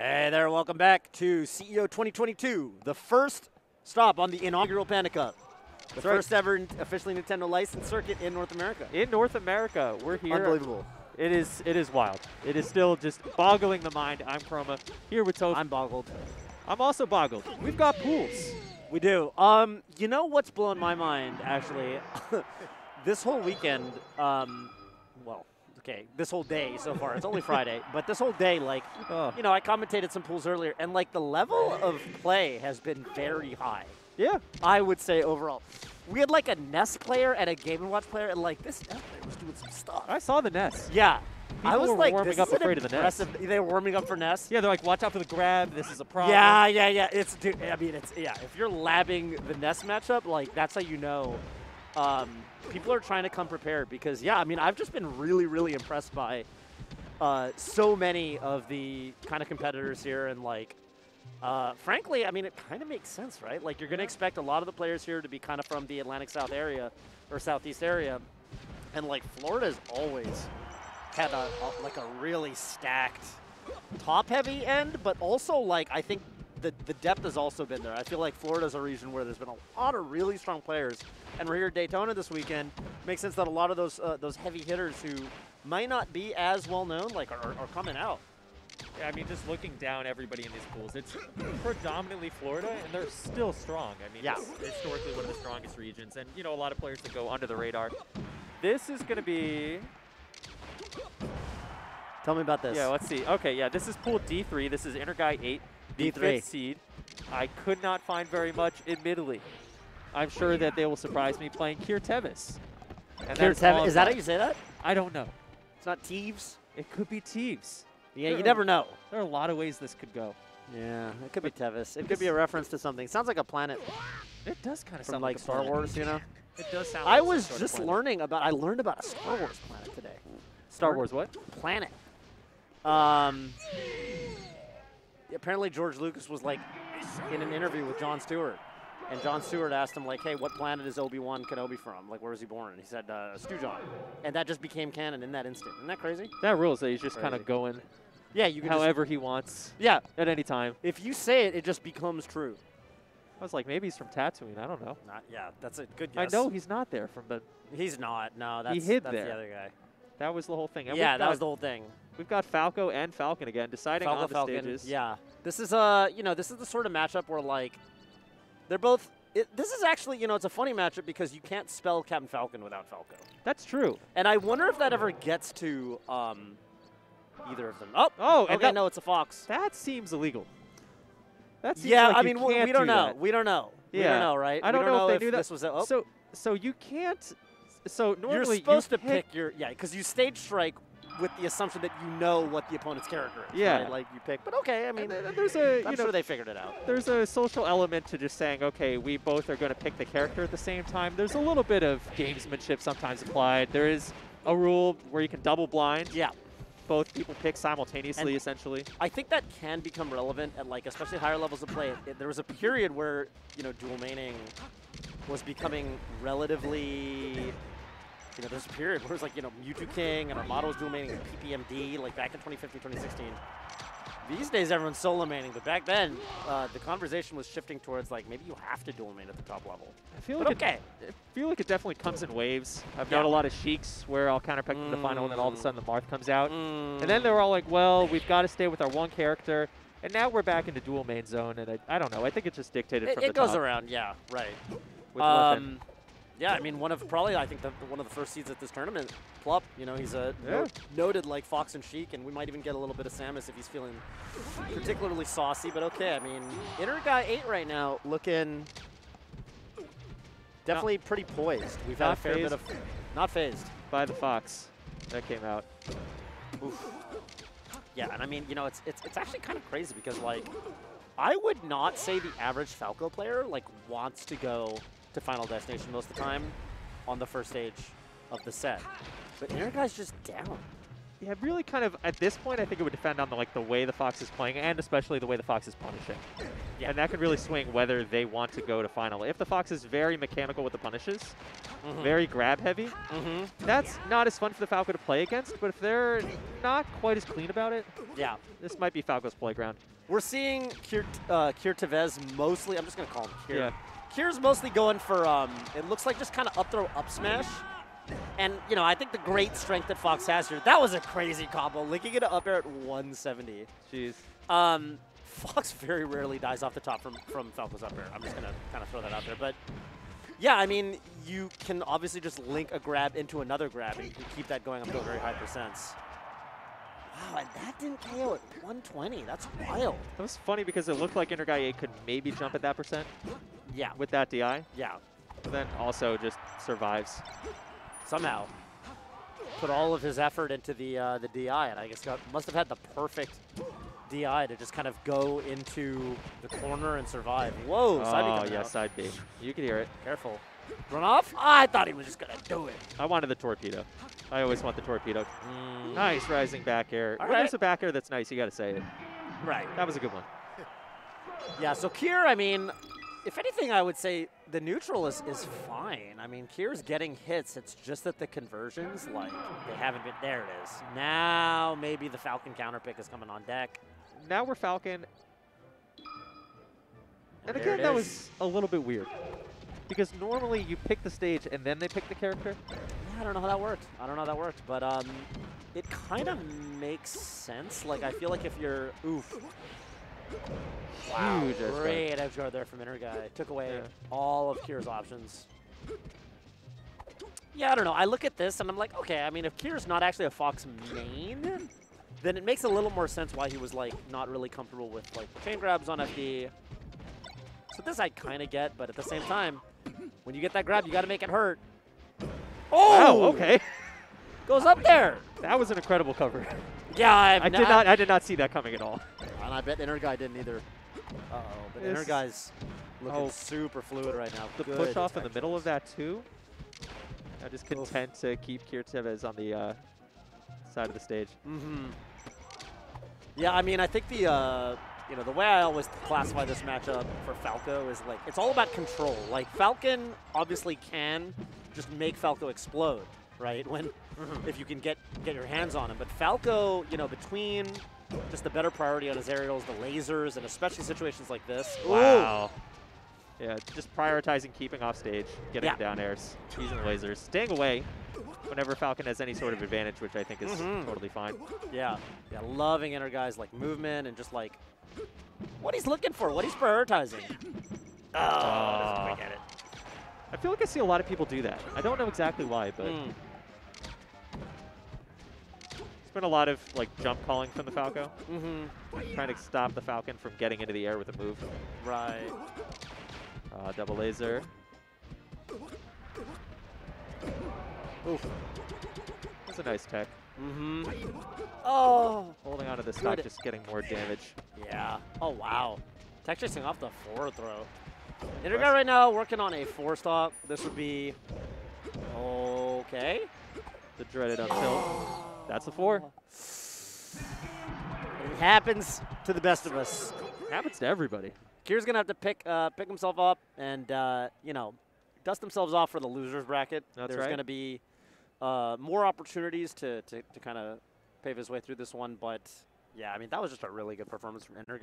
Hey there, welcome back to CEO 2022, the first stop on the inaugural Panda Cup. The first ever officially Nintendo licensed circuit in North America. In North America, we're here. Unbelievable. It is wild. It is still just boggling the mind. I'm Chroma, here with Teves. I'm boggled. I'm also boggled. We've got pools. We do. You know what's blown my mind, actually? This whole weekend, well, okay, this whole day so far. It's only Friday, but this whole day, like, you know, I commentated some pools earlier, and, like, the level of play has been very high. Yeah. I would say overall. We had, like, a NES player and a Game & Watch player, and, like, this NES player was doing some stuff. I saw the NES. Yeah. People I was were like, warming up afraid of the NES. They were warming up for NES? Yeah, they're like, watch out for the grab. This is a problem. Yeah. It's, dude, I mean, it's, yeah. If you're labbing the NES matchup, like, that's how you know people are trying to come prepared because, yeah, I mean, I've just been really, really impressed by so many of the kind of competitors here. And, like, frankly, I mean, it kind of makes sense, right? Like, you're going to expect a lot of the players here to be kind of from the Atlantic South area or Southeast area. And, like, Florida's always had like a really stacked top-heavy end, but also, like, I think the depth has also been there. I feel like Florida's a region where there's been a lot of really strong players, and we're here at Daytona this weekend. Makes sense that a lot of those heavy hitters who might not be as well known, like, are coming out. Yeah, I mean, just looking down everybody in these pools, it's predominantly Florida, and they're still strong. I mean, it's historically one of the strongest regions, and, you know, a lot of players that go under the radar. This is going to be... Tell me about this. Yeah, let's see. Okay, yeah, this is pool D3. This is Interguy8, the 5th seed. I could not find very much, admittedly. I'm sure that they will surprise me playing Kier Teves. Kier Teves? Is that how you say that? I don't know. It's not Teves? It could be Teves. Yeah, you never know. There are a lot of ways this could go. Yeah, it could be Teves. It could be a reference to something. It sounds like a planet. It does kind of from sound like Star Wars, you know? It does sound I like was just learning about, I learned about a Star Wars planet today. Star Wars what? Planet. Apparently George Lucas was, like, in an interview with Jon Stewart, and Jon Stewart asked him, like, hey, what planet is Obi-Wan Kenobi from? Like, where was he born? And he said, Stewjon. And that just became canon in that instant. Isn't that crazy? That rules that he's just kind of going you can however he wants at any time. If you say it, it just becomes true. I was like, maybe he's from Tatooine. I don't know. That's a good guess. I know he's not there from the... He's not. No, that's there. The other guy. That was the whole thing. And yeah, that was the whole thing. We've got Falco and Falcon again, deciding on the stages. Yeah. This is you know, this is the sort of matchup where, like, they're both... this is actually, you know, it's a funny matchup because you can't spell Captain Falcon without Falco. That's true. And I wonder if that ever gets to either of them. Oh, okay, no, it's a fox. That seems illegal. That seems yeah, like I mean, we don't know. We don't know. Yeah. We don't know, right? I don't know if they knew that. This was a, So you can't. So normally you're supposed to pick your because you stage strike with the assumption that you know what the opponent's character is. Yeah, right? Like you pick. But okay, I mean, there's a. I'm sure they figured it out. There's a social element to just saying, okay, we both are going to pick the character at the same time. There's a little bit of gamesmanship sometimes applied. There is a rule where you can double blind. Yeah. Both people pick simultaneously, essentially. I think that can become relevant at, like, especially higher levels of play. There was a period where, you know, dual maining was becoming relatively, you know, there's a period where it was like, you know, Mewtwo King and Armada was dual maining PPMD, like back in 2015, 2016. These days, everyone's solo maining, but back then, the conversation was shifting towards, like, maybe you have to dual main at the top level. I feel like it definitely comes in waves. I've known a lot of Sheiks where I'll counterpick them to the final, and then all of a sudden the Marth comes out. And then they're all like, well, we've got to stay with our one character. And now we're back into dual main zone, and I don't know. I think it's just dictated from the top. It goes around, yeah, right. With yeah, I mean, one of the first seeds at this tournament, Plup. You know, he's a noted like Fox and Sheik, and we might even get a little bit of Samus if he's feeling particularly saucy. But okay, I mean, Interguy8 right now looking definitely pretty poised. We've had a fair bit of not phased by the Fox that came out. Oof. Yeah, and I mean, you know, it's actually kind of crazy because, like, I would not say the average Falco player like wants to go to Final Destination most of the time on the first stage of the set. But Interguy's just down. Yeah, really kind of, at this point, I think it would depend on the way the Fox is playing, and especially the way the Fox is punishing. Yeah. And that could really swing whether they want to go to Final. If the Fox is very mechanical with the punishes, very grab heavy. That's not as fun for the Falco to play against, but if they're not quite as clean about it, Yeah. this might be Falco's playground. We're seeing Kier Teves mostly, I'm just going to call him Kier. Yeah. Kier's mostly going for, it looks like just kind of up throw, up smash. And, you know, I think the great strength that Fox has here, that was a crazy combo, linking it up air at 170. Jeez. Fox very rarely dies off the top from Falco's up air. I'm just going to kind of throw that out there. But, yeah, I mean, you can obviously just link a grab into another grab and you can keep that going up to a very high percents. Wow, and that didn't KO at 120. That's wild. That was funny because it looked like Interguy8 could maybe jump at that percent. Yeah. With that DI. Yeah. But then also just survives. Somehow put all of his effort into the DI, and I guess must have had the perfect DI to just kind of go into the corner and survive. Whoa, side B coming yeah, out. side B. You could hear it. Careful. Run off? I thought he was just going to do it. I wanted the torpedo. I always want the torpedo. Nice rising back air. All When right. there's a back air that's nice, you got to say it. Right. That was a good one. Yeah, so Kier, I mean, if anything, I would say the neutral is fine. I mean, Kier's getting hits. It's just that the conversions, like, they haven't been. There it is. Now maybe the Falcon counter pick is coming on deck. Now we're Falcon. And there again, it that is. was a little bit weird. Because normally you pick the stage and then they pick the character. I don't know how that worked. I don't know how that worked, but it kind of makes sense. Like, I feel like if you're, oof. Wow, Huge edge guard. great edge guard there from Interguy. Took away all of Kier's options. Yeah, I don't know. I look at this and I'm like, okay, I mean, if Kier's not actually a Fox main, then it makes a little more sense why he was, like, not really comfortable with, like, chain grabs on FD. So this I kind of get, but at the same time, when you get that grab, you got to make it hurt. Oh! Wow, okay. Goes up there. That was an incredible cover. Yeah, I did not see that coming at all. And I bet Interguy didn't either. Uh-oh, but Interguy's looking super fluid right now. The Good push off in the detections. middle of that too. I'm just content to keep Kier Teves on the side of the stage. Yeah, I mean, I think the you know, the way I always classify this matchup for Falco is like it's all about control. Like Falcon obviously can just make Falco explode, right? When if you can get your hands on him, but Falco, you know, between just the better priority on his aerials, the lasers, and especially situations like this. Wow. Yeah, just prioritizing keeping off stage, getting Yeah. down airs, using lasers, staying away whenever Falcon has any sort of advantage, which I think is totally fine. Yeah, loving Interguy's like movement and just like what he's looking for, what he's prioritizing. Oh, doesn't quite get it. I feel like I see a lot of people do that. I don't know exactly why, but there's been a lot of like jump calling from the Falco, trying to stop the Falcon from getting into the air with a move. Right. Double laser. Oof. That's a nice tech. Oh. Holding onto the stock, Good. just getting more damage. Yeah. Oh, wow. Tech chasing off the forward throw. Interguy right now working on a 4-stop. This would be okay. The dreaded up tilt. That's a 4. It happens to the best of us. Happens to everybody. Kier's gonna have to pick himself up and you know, dust themselves off for the losers bracket. That's There's right. gonna be more opportunities to kind of pave his way through this one, but yeah, I mean that was just a really good performance from Interguy.